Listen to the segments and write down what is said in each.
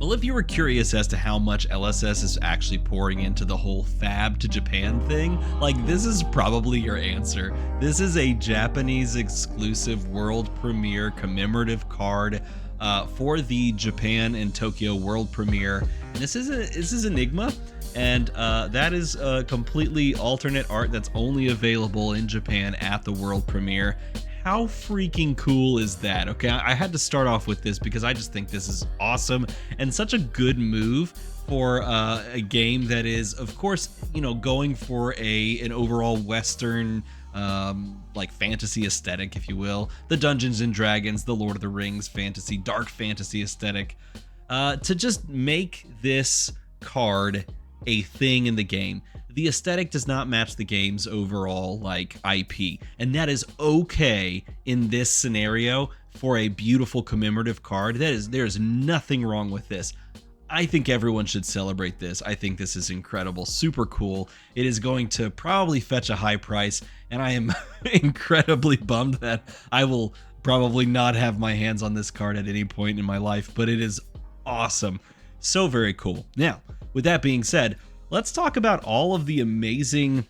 Well, if you were curious as to how much LSS is actually pouring into the whole fab to Japan thing, like this is probably your answer. This is a Japanese exclusive world premiere commemorative card for the Japan and Tokyo world premiere. And this is Enigma, and that is a completely alternate art that's only available in Japan at the world premiere. How freaking cool is that? Okay, I had to start off with this because I just think this is awesome and such a good move for a game that is, of course, you know, going for an overall Western like fantasy aesthetic, if you will, the Dungeons and Dragons, the Lord of the Rings fantasy, dark fantasy aesthetic, to just make this card a thing in the game. The aesthetic does not match the game's overall like IP, and that is okay in this scenario for a beautiful commemorative card. There's nothing wrong with this. I think everyone should celebrate this. I think this is incredible, super cool. It is going to probably fetch a high price, and I am incredibly bummed that I will probably not have my hands on this card at any point in my life, but it is awesome. So very cool. Now, with that being said, let's talk about all of the amazing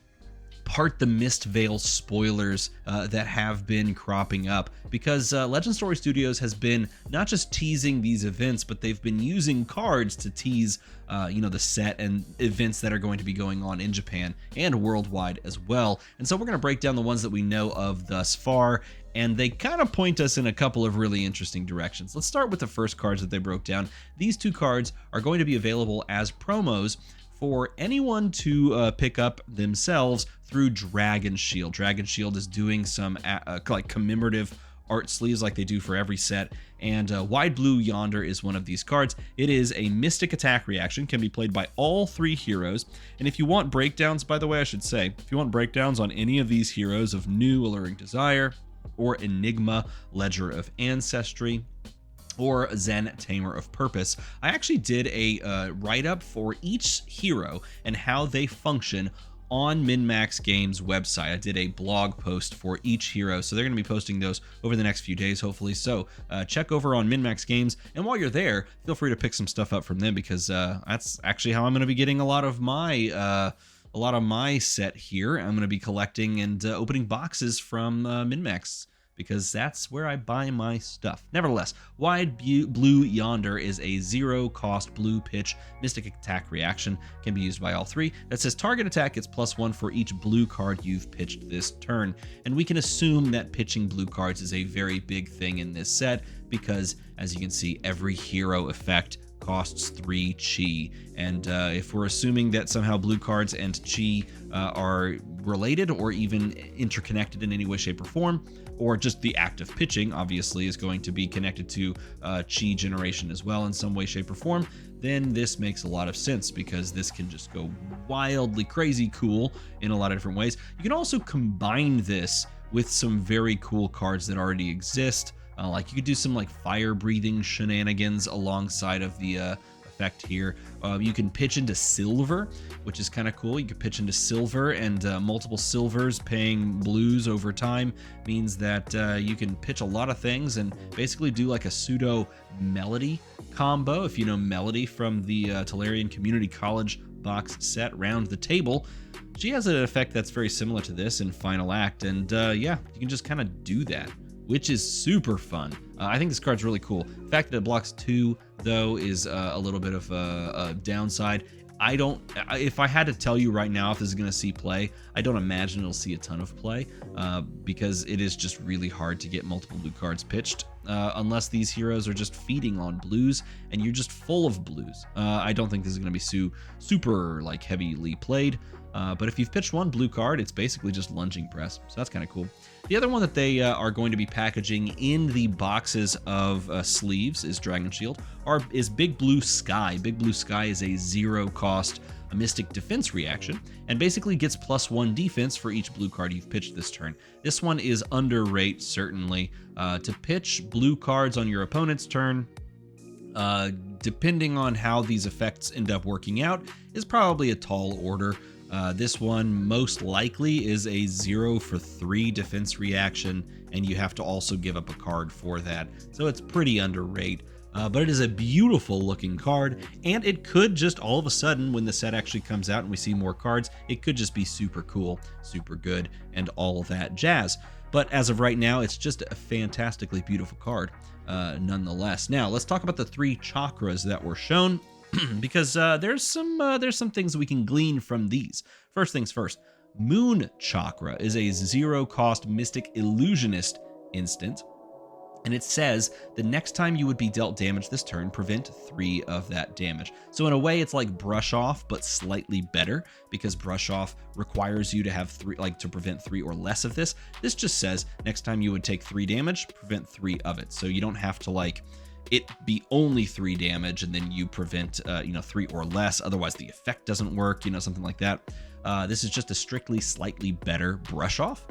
Part the Mist Veil spoilers that have been cropping up, because Legend Story Studios has been not just teasing these events, but they've been using cards to tease the set and events that are going to be going on in Japan and worldwide as well. And so we're going to break down the ones that we know of thus far, and they kind of point us in a couple of really interesting directions. Let's start with the first cards that they broke down. These two cards are going to be available as promos for anyone to pick up themselves through Dragon Shield. Dragon Shield is doing some like commemorative art sleeves like they do for every set, and Wide Blue Yonder is one of these cards. It is a mystic attack reaction, can be played by all three heroes, and if you want breakdowns, by the way, I should say, if you want breakdowns on any of these heroes of New Alluring Desire, or Enigma, Ledger of Ancestry, or Zen Tamer of Purpose, I actually did a write-up for each hero and how they function on MinMax Games website. I did a blog post for each hero, so they're going to be posting those over the next few days, hopefully. So check over on MinMax Games, and while you're there, feel free to pick some stuff up from them, because that's actually how I'm going to be getting a lot of my set here. I'm going to be collecting and opening boxes from MinMax, because that's where I buy my stuff. Nevertheless, Wide Blue Yonder is a zero-cost blue pitch mystic attack reaction. Can be used by all three. That says target attack gets +1 for each blue card you've pitched this turn. And we can assume that pitching blue cards is a very big thing in this set, because, as you can see, every hero effect costs 3 chi, and if we're assuming that somehow blue cards and chi are related or even interconnected in any way, shape, or form, or just the act of pitching obviously is going to be connected to chi generation as well in some way, shape, or form, then this makes a lot of sense, because this can just go wildly crazy cool in a lot of different ways. You can also combine this with some very cool cards that already exist. Like you could do some like fire breathing shenanigans alongside of the effect here. You can pitch into silver, which is kind of cool. You can pitch into silver, and multiple silvers paying blues over time means that you can pitch a lot of things and basically do like a pseudo melody combo. If you know Melody from the Tolarian Community College box set, Round the Table, she has an effect that's very similar to this in Final Act, and yeah, you can just kind of do that, which is super fun. I think this card's really cool. The fact that it blocks 2, though, is a little bit of a downside. If I had to tell you right now if this is going to see play, I don't imagine it'll see a ton of play, because it is just really hard to get multiple blue cards pitched, unless these heroes are just feeding on blues, and you're just full of blues. I don't think this is going to be super like heavily played, but if you've pitched one blue card, it's basically just lunging press, so that's kind of cool. The other one that they are going to be packaging in the boxes of sleeves is Dragon Shield, is Big Blue Sky. Big Blue Sky is a zero-cost mystic defense reaction, and basically gets +1 defense for each blue card you've pitched this turn. This one is underrate, certainly. To pitch blue cards on your opponent's turn, depending on how these effects end up working out, is probably a tall order. This one most likely is a 0 for 3 defense reaction, and you have to also give up a card for that, so it's pretty underrate. but it is a beautiful looking card, and it could just all of a sudden, when the set actually comes out and we see more cards, it could just be super cool, super good, and all that jazz. But as of right now, it's just a fantastically beautiful card nonetheless. Now, let's talk about the 3 chakras that were shown, because there's some things we can glean from these. First things first, Moon Chakra is a 0-cost Mystic Illusionist instant. And it says the next time you would be dealt damage this turn, prevent 3 of that damage. So in a way, it's like Brush Off, but slightly better, because Brush Off requires you to have 3, like to prevent 3 or less of this. This just says next time you would take 3 damage, prevent 3 of it. So you don't have to like it be only 3 damage and then you prevent 3 or less. Otherwise the effect doesn't work, something like that. This is just a strictly slightly better Brush Off.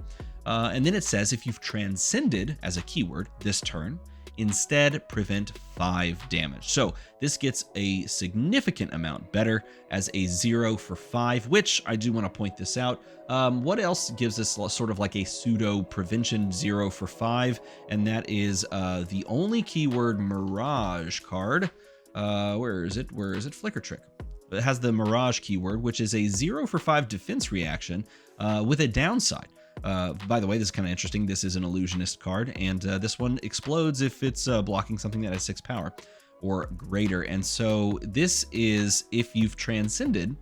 And then it says if you've transcended as a keyword this turn, instead prevent 5 damage. So this gets a significant amount better as a 0 for 5, which I do want to point this out. What else gives us sort of like a pseudo prevention 0 for 5? And that is the only keyword Mirage card. Where is it? Flicker Trick. It has the Mirage keyword, which is a 0 for 5 defense reaction with a downside. By the way, this is kind of interesting. This is an illusionist card, and this one explodes if it's blocking something that has 6 power or greater. And so this is, if you've transcended,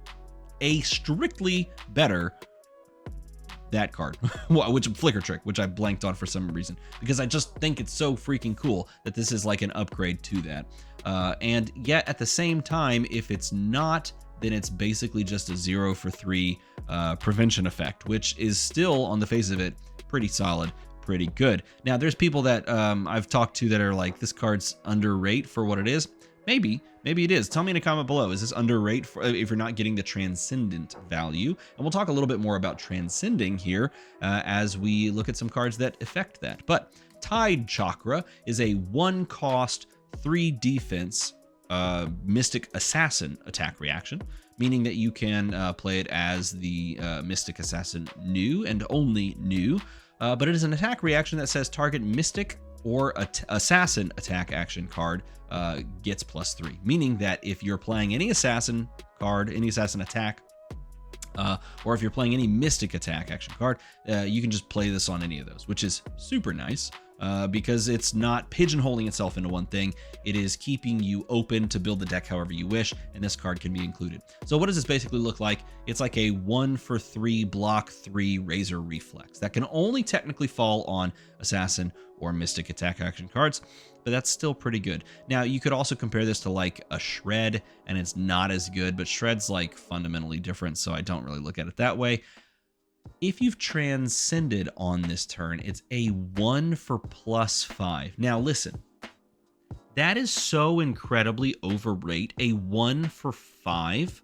a strictly better that card, which Flicker Trick, which I blanked on for some reason, because I just think it's so freaking cool that this is like an upgrade to that. And yet at the same time, if it's not, then it's basically just a 0 for 3 prevention effect, which is still, on the face of it, pretty solid, pretty good. Now, there's people that I've talked to that are like, this card's underrated for what it is. Maybe it is. Tell me in a comment below, is this underrated if you're not getting the transcendent value? And we'll talk a little bit more about transcending here as we look at some cards that affect that. But Tide Chakra is a 1-cost, 3 defense Mystic Assassin attack reaction, meaning that you can play it as the Mystic Assassin new and only new, but it is an attack reaction that says target Mystic or Assassin attack action card gets +3, meaning that if you're playing any Assassin card, any Assassin attack, or if you're playing any Mystic attack action card, you can just play this on any of those, which is super nice. Because it's not pigeonholing itself into one thing. It is keeping you open to build the deck however you wish, and this card can be included. So what does this basically look like? It's like a 1 for 3 block 3 Razor Reflex that can only technically fall on Assassin or Mystic attack action cards, but that's still pretty good. Now, you could also compare this to like a Shred, and it's not as good, but Shred's like fundamentally different, so I don't really look at it that way. If you've transcended on this turn, it's a 1 for +5. Now listen, that is so incredibly overrated. A 1 for 5,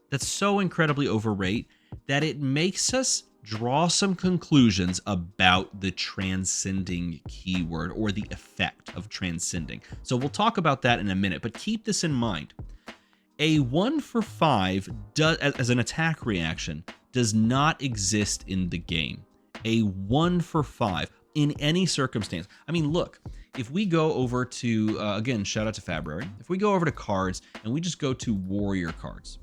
that's so incredibly overrated that it makes us draw some conclusions about the transcending keyword or the effect of transcending. So we'll talk about that in a minute, but keep this in mind. A 1 for 5 does, as an attack reaction, does not exist in the game. A 1 for 5 in any circumstance. I mean, look, if we go over to, again, shout out to Fabrary. If we go over to cards and we just go to warrior cards,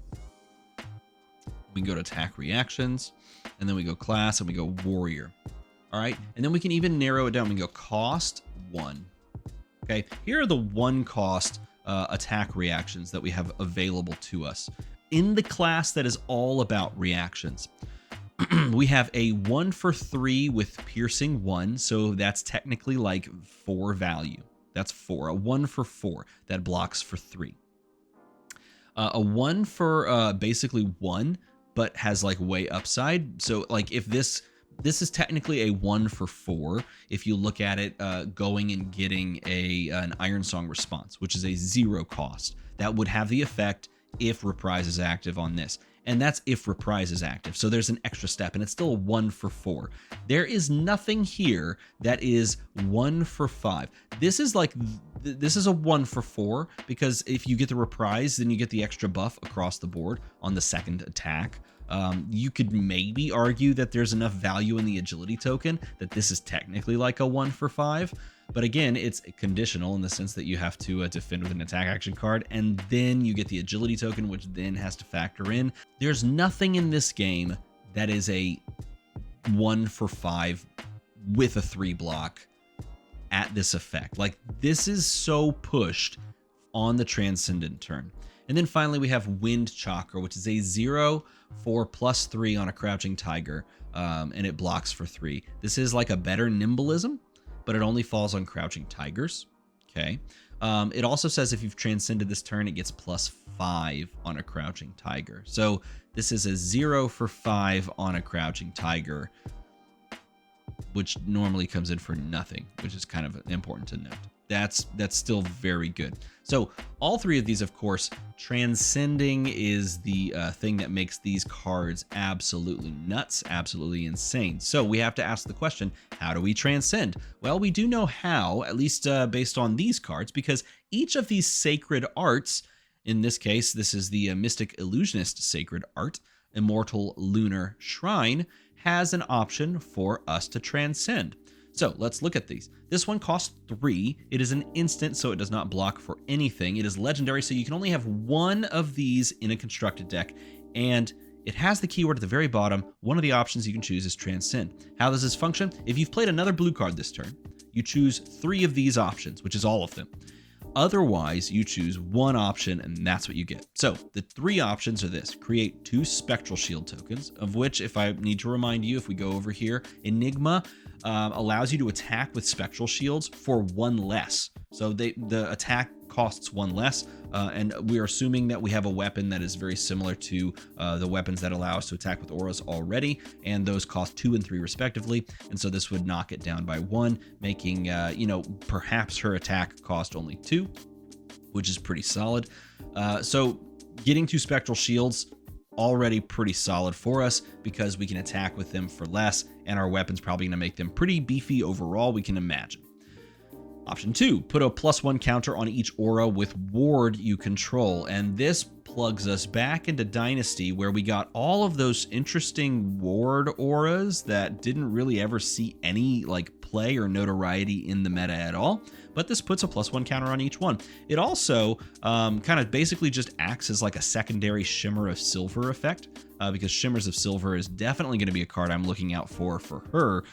we can go to attack reactions, and then we go class and we go warrior. All right. And then we can even narrow it down. We go cost 1. Okay. Here are the 1-cost attack reactions that we have available to us. In the class that is all about reactions, we have a 1 for 3 with piercing 1, so that's technically like 4 value. That's 4. A 1 for 4 that blocks for 3. A 1 for basically 1, but has like way upside. So like if this is technically a 1 for 4 if you look at it going and getting an Iron Song response, which is a 0 cost. That would have the effect if Reprise is active on this. And that's if Reprise is active. So there's an extra step, and it's still a 1 for 4. There is nothing here that is 1 for 5. This is a 1 for 4 because if you get the Reprise, then you get the extra buff across the board on the second attack. You could maybe argue that there's enough value in the agility token that this is technically like a 1 for 5. But again, it's conditional in the sense that you have to defend with an attack action card, and then you get the agility token, which then has to factor in. There's nothing in this game that is a 1 for 5 with a 3 block at this effect. Like, this is so pushed on the Transcendent turn. And then finally we have Wind Chakra, which is a 0 for +3 on a Crouching Tiger, and it blocks for 3. This is like a better Nimblism, but it only falls on Crouching Tigers. Okay. It also says if you've transcended this turn, it gets +5 on a Crouching Tiger. So this is a 0 for 5 on a Crouching Tiger, which normally comes in for nothing, which is kind of important to note. That's still very good. So all three of these, of course, transcending is the thing that makes these cards absolutely nuts, absolutely insane. So we have to ask the question, how do we transcend? Well, we do know how, at least based on these cards, because each of these sacred arts, in this case, this is the Mystic Illusionist Sacred Art, Immortal Lunar Shrine, has an option for us to transcend. So let's look at these. This one costs 3. It is an instant, so it does not block for anything. It is legendary, so you can only have one of these in a constructed deck, and it has the keyword at the very bottom. One of the options you can choose is Transcend. How does this function? If you've played another blue card this turn, you choose 3 of these options, which is all of them. Otherwise, you choose one option, and that's what you get. So the 3 options are this: create 2 Spectral Shield tokens, of which, if I need to remind you, if we go over here, Enigma allows you to attack with Spectral Shields for 1 less. So the attack costs 1 less, and we are assuming that we have a weapon that is very similar to the weapons that allow us to attack with auras already, and those cost 2 and 3 respectively, and so this would knock it down by 1, making perhaps her attack cost only 2, which is pretty solid. So getting 2 Spectral Shields, already pretty solid for us because we can attack with them for less, and our weapon's probably going to make them pretty beefy overall, we can imagine. Option 2, put a +1 counter on each aura with ward you control, and this plugs us back into Dynasty, where we got all of those interesting ward auras that didn't really ever see any play or notoriety in the meta at all, but this puts a +1 counter on each one. It also kind of basically just acts as like a secondary Shimmer of Silver effect, because Shimmers of Silver is definitely going to be a card I'm looking out for her.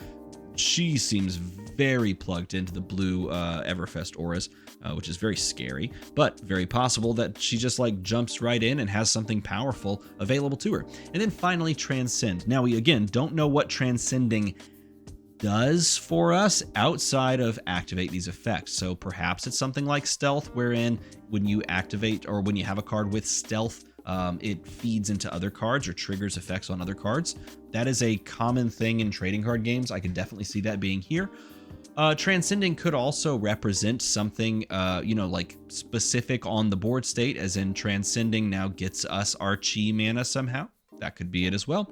She seems very plugged into the blue Everfest auras, which is very scary, but very possible that she just jumps right in and has something powerful available to her. And then finally, Transcend. Now, we again don't know what Transcending does for us outside of activate these effects. So perhaps it's something like Stealth, wherein when you activate or when you have a card with Stealth, it feeds into other cards or triggers effects on other cards. That is a common thing in trading card games. I can definitely see that being here. Transcending could also represent something, specific on the board state, as in Transcending now gets us our Chi mana somehow. That could be it as well.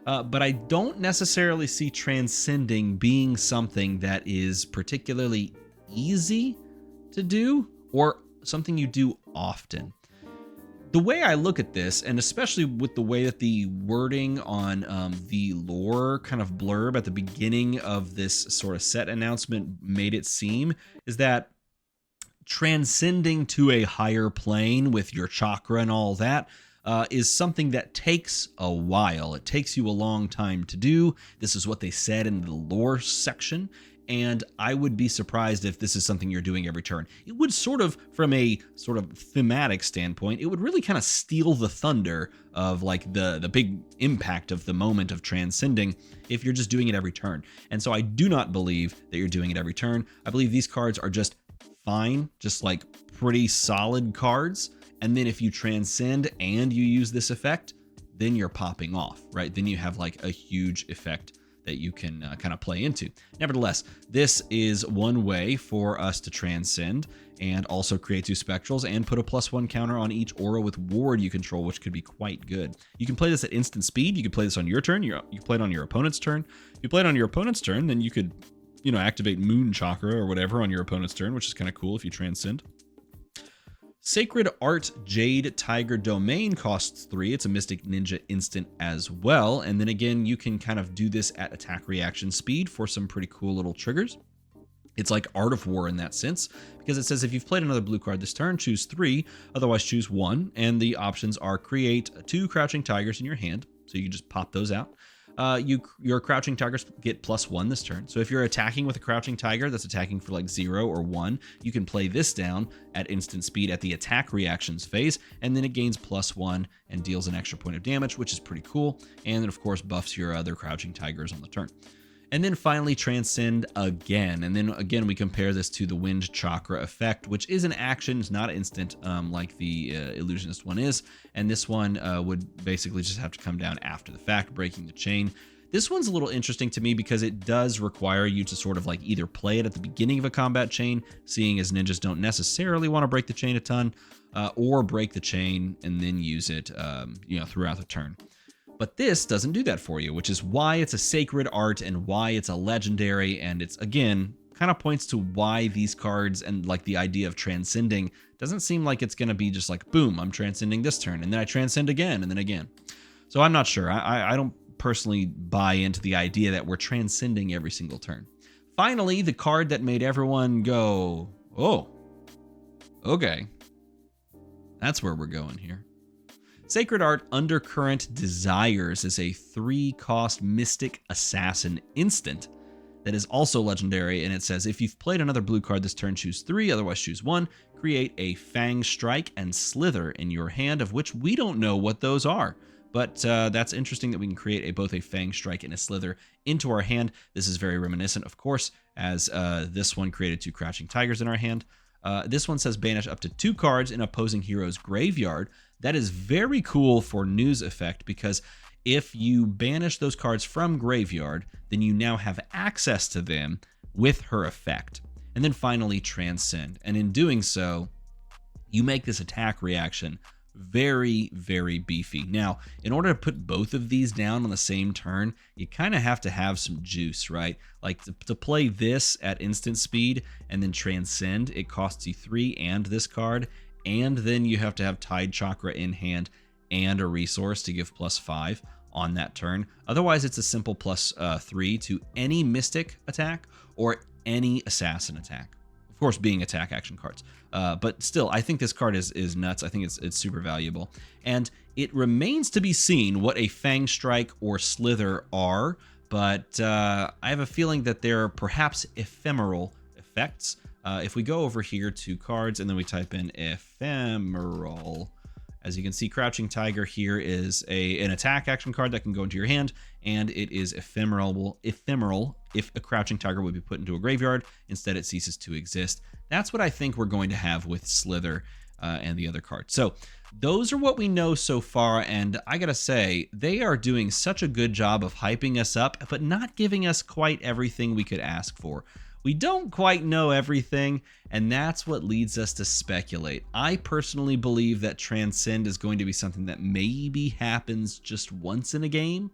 But I don't necessarily see Transcending being something that is particularly easy to do or something you do often. The way I look at this, and especially with the way that the wording on the lore kind of blurb at the beginning of this sort of set announcement made it seem, is that transcending to a higher plane with your chakra and all that is something that takes a while. It takes you a long time to do. This is what they said in the lore section. And I would be surprised if this is something you're doing every turn. It would from a thematic standpoint, it would really kind of steal the thunder of the big impact of the moment of transcending if you're just doing it every turn. And so I do not believe that you're doing it every turn. I believe these cards are just fine, just pretty solid cards. And then if you transcend and you use this effect, then you're popping off, right? Then you have a huge effect that you can kind of play into. Nevertheless, this is one way for us to transcend and also create 2 spectrals and put a +1 counter on each aura with ward you control, which could be quite good. You can play this at instant speed. You can play this on your turn. You can play it on your opponent's turn. If you play it on your opponent's turn, then you could, activate Moon Chakra or whatever on your opponent's turn, which is kind of cool if you transcend. Sacred Art Jade Tiger Domain costs 3. It's a Mystic Ninja instant as well. And then again, you can kind of do this at attack reaction speed for some pretty cool little triggers. It's like Art of War in that sense, because it says if you've played another blue card this turn, choose 3, otherwise choose 1. And the options are create 2 Crouching Tigers in your hand, so you can just pop those out. Your Crouching Tigers get +1 this turn. So if you're attacking with a Crouching Tiger that's attacking for like 0 or 1, you can play this down at instant speed at the attack reactions phase, and then it gains +1 and deals an extra point of damage, which is pretty cool. And then of course buffs your other Crouching Tigers on the turn. And then finally Transcend again. And then again, we compare this to the Wind Chakra effect, which is an action, it's not instant like the Illusionist one is. And this one would basically just have to come down after the fact, breaking the chain. This one's a little interesting to me because it does require you to sort of like either play it at the beginning of a combat chain, seeing as ninjas don't necessarily want to break the chain a ton, or break the chain and then use it throughout the turn. But this doesn't do that for you, which is why it's a sacred art and why it's a legendary. And it's, again, kind of points to why these cards and like the idea of transcending doesn't seem like it's going to be just like, boom, I'm transcending this turn and then I transcend again and then again. So I'm not sure. I don't personally buy into the idea that we're transcending every single turn. Finally, the card that made everyone go, oh, okay, that's where we're going here. Sacred Art Undercurrent Desires is a 3-cost Mystic Assassin instant that is also legendary, and it says if you've played another blue card this turn, choose 3, otherwise choose 1. Create a Fang Strike and Slither in your hand, of which we don't know what those are. But that's interesting that we can create both a Fang Strike and a Slither into our hand. This is very reminiscent, of course, as this one created 2 Crouching Tigers in our hand. This one says banish up to 2 cards in opposing hero's graveyard. That is very cool for news effect, because if you banish those cards from graveyard, then you now have access to them with her effect. And then finally Transcend. And in doing so, you make this attack reaction very, very beefy. Now, in order to put both of these down on the same turn, you kind of have to have some juice, right? Like to play this at instant speed and then Transcend, it costs you 3 and this card. And then you have to have Tide Chakra in hand and a resource to give +5 on that turn. Otherwise, it's a simple +3 to any Mystic attack or any Assassin attack. Of course, being attack action cards. But still, I think this card is nuts. I think it's super valuable. And it remains to be seen what a Fang Strike or Slither are, but I have a feeling that they're perhaps ephemeral effects. If we go over here to cards and then we type in ephemeral, as you can see, Crouching Tiger here is an attack action card that can go into your hand, and it is ephemeral if a Crouching Tiger would be put into a graveyard. Instead, it ceases to exist. That's what I think we're going to have with Slither and the other cards. So those are what we know so far, and I gotta say, they are doing such a good job of hyping us up, but not giving us quite everything we could ask for. We don't quite know everything, and that's what leads us to speculate. I personally believe that Transcend is going to be something that maybe happens just once in a game.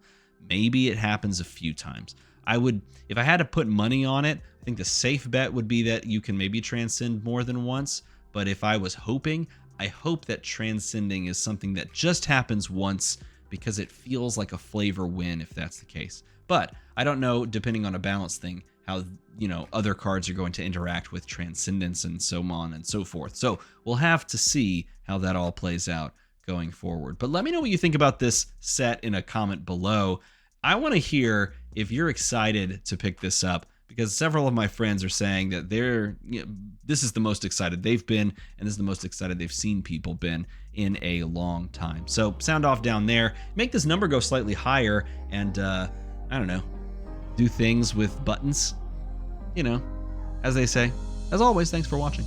Maybe it happens a few times. If I had to put money on it, I think the safe bet would be that you can maybe Transcend more than once. But if I was hoping, I hope that Transcending is something that just happens once, because it feels like a flavor win if that's the case. But I don't know, depending on a balance thing, how other cards are going to interact with Transcendence and so on and so forth. So we'll have to see how that all plays out going forward. But let me know what you think about this set in a comment below. I want to hear if you're excited to pick this up, because several of my friends are saying that this is the most excited they've been, and this is the most excited they've seen people been in a long time. So sound off down there, make this number go slightly higher, and I don't know, do things with buttons, as they say. As always, thanks for watching.